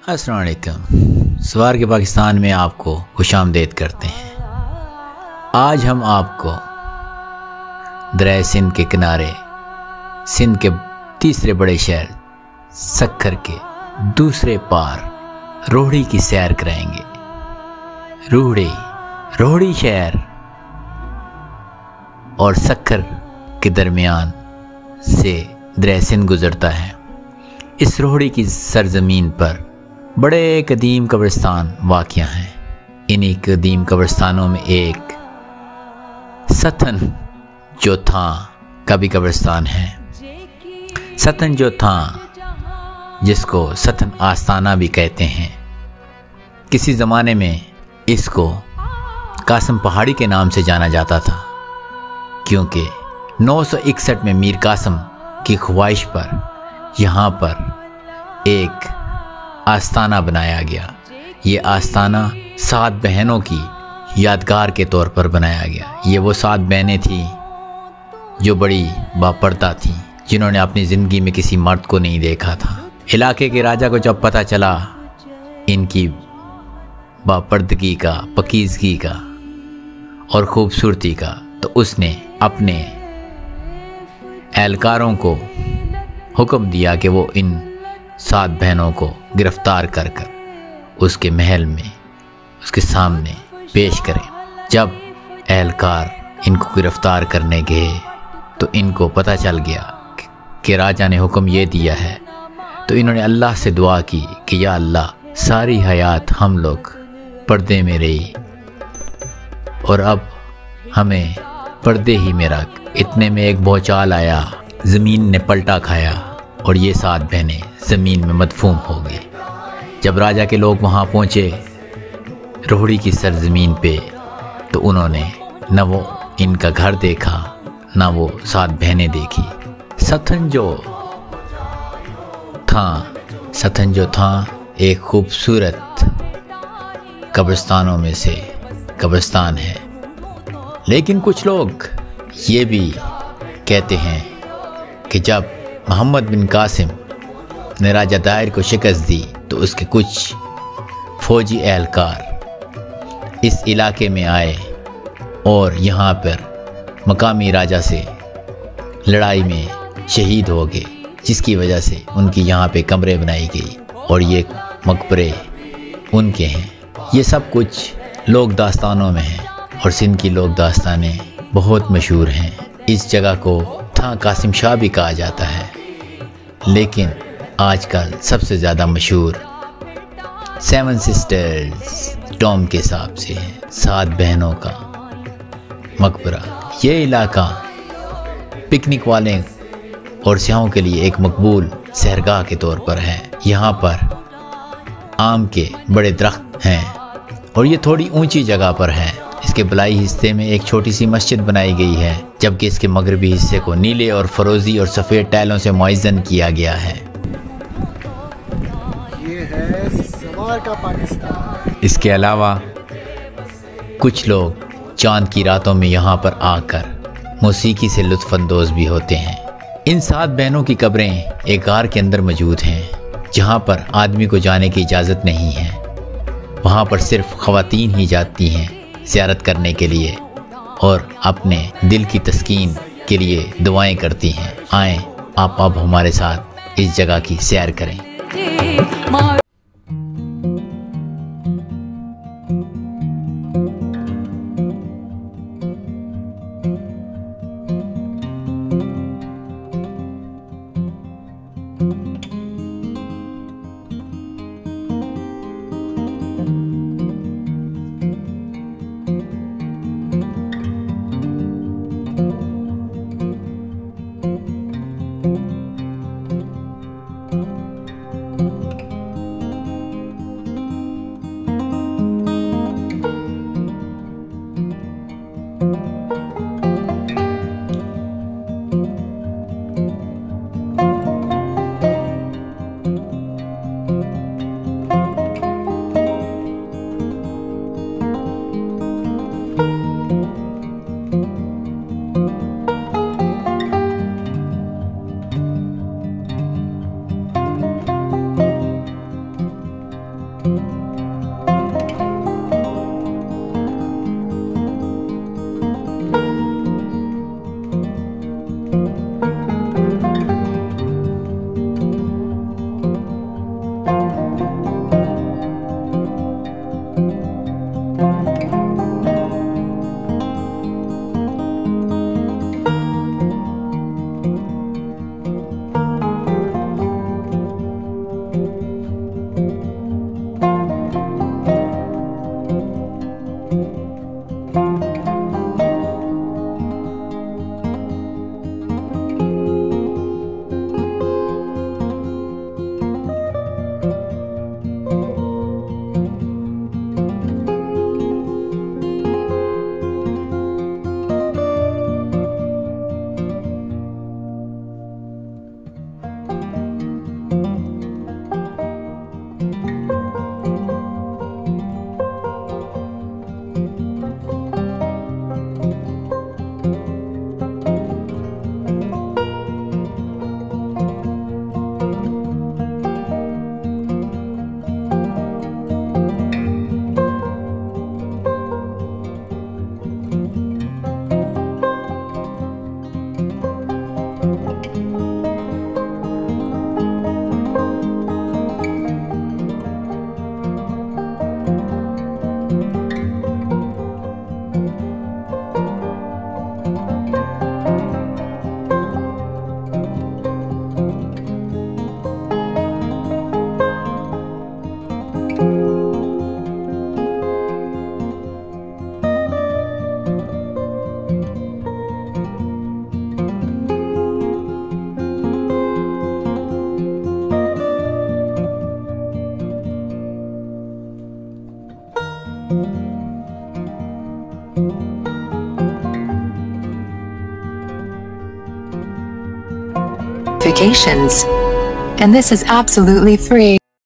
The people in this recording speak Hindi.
अस्सलाम वालेकुम। सवार के पाकिस्तान में आपको खुशामदीद करते हैं। आज हम आपको दरिया सिंध के किनारे सिंध के तीसरे बड़े शहर सक्खर के दूसरे पार रोहड़ी की सैर कराएंगे। रोहड़ी शहर और सक्खर के दरमियान से दरिया सिंध गुज़रता है। इस रोहड़ी की सरज़मीन पर बड़े कदीम कब्रिस्तान वाक़या हैं। इन्हीं कदीम कब्रिस्तानों में एक सतन जोथां का भी कब्रिस्तान है। सतन जोथां जिसको सतन आस्ताना भी कहते हैं। किसी ज़माने में इसको कासिम पहाड़ी के नाम से जाना जाता था, क्योंकि 961 में मीर कासिम की ख्वाहिश पर यहाँ पर एक आस्ताना बनाया गया। ये आस्ताना 7 बहनों की यादगार के तौर पर बनाया गया। ये वो 7 बहनें थीं जो बड़ी बापर्दा थीं, जिन्होंने अपनी ज़िंदगी में किसी मर्द को नहीं देखा था। इलाके के राजा को जब पता चला इनकी बापर्दगी का, पकीज़गी का और ख़ूबसूरती का, तो उसने अपने एहलकारों को हुक्म दिया कि वो इन 7 बहनों को गिरफ्तार कर उसके महल में उसके सामने पेश करें। जब एहलकार इनको गिरफ्तार करने गए तो इनको पता चल गया कि राजा ने हुक्म ये दिया है। तो इन्होंने अल्लाह से दुआ की कि या अल्लाह, सारी हयात हम लोग पर्दे में रही और अब हमें पर्दे ही में रख। इतने में एक भूचाल आया, ज़मीन ने पलटा खाया और ये 7 बहनें ज़मीन में मदफून हो गई। जब राजा के लोग वहाँ पहुँचे रोहड़ी की सरज़मीन पे, तो उन्होंने न वो इनका घर देखा, न वो 7 बहनें देखी। सतन जो था एक खूबसूरत कब्रिस्तानों में से कब्रिस्तान है। लेकिन कुछ लोग ये भी कहते हैं कि जब मोहम्मद बिन कासिम ने राजा दाहिर को शिकस्त दी तो उसके कुछ फ़ौजी एहलकार इस इलाके में आए और यहाँ पर मकामी राजा से लड़ाई में शहीद हो गए, जिसकी वजह से उनकी यहाँ पे कमरे बनाई गई और ये मकबरे उनके हैं। ये सब कुछ लोक दास्तानों में है और सिंध की लोक दास्तानें बहुत मशहूर हैं। इस जगह को था कासिम शाह भी कहा जाता है, लेकिन आजकल सबसे ज़्यादा मशहूर 7 सिस्टर्स टॉम के हिसाब से है, 7 बहनों का मकबरा। ये इलाका पिकनिक वाले और सियाहों के लिए एक मकबूल सहरगाह के तौर पर है। यहाँ पर आम के बड़े दरख्त हैं और ये थोड़ी ऊंची जगह पर है। इसके बलाई हिस्से में एक छोटी सी मस्जिद बनाई गई है, जबकि इसके मगरबी हिस्से को नीले और फरोज़ी और सफ़ेद टाइलों से मुअज़्ज़न किया गया है। ये है सवार का पाकिस्तान। इसके अलावा कुछ लोग चांद की रातों में यहाँ पर आकर मौसीकी से लुत्फ़अंदोज़ भी होते हैं। इन 7 बहनों की कब्रें एक गार के अंदर मौजूद हैं, जहाँ पर आदमी को जाने की इजाज़त नहीं है। वहाँ पर सिर्फ़ ख़वातीन ही जाती हैं ज़ियारत करने के लिए और अपने दिल की तस्कीन के लिए दुआएं करती हैं। आएँ आप अब हमारे साथ इस जगह की सैर करें। And this is absolutely free.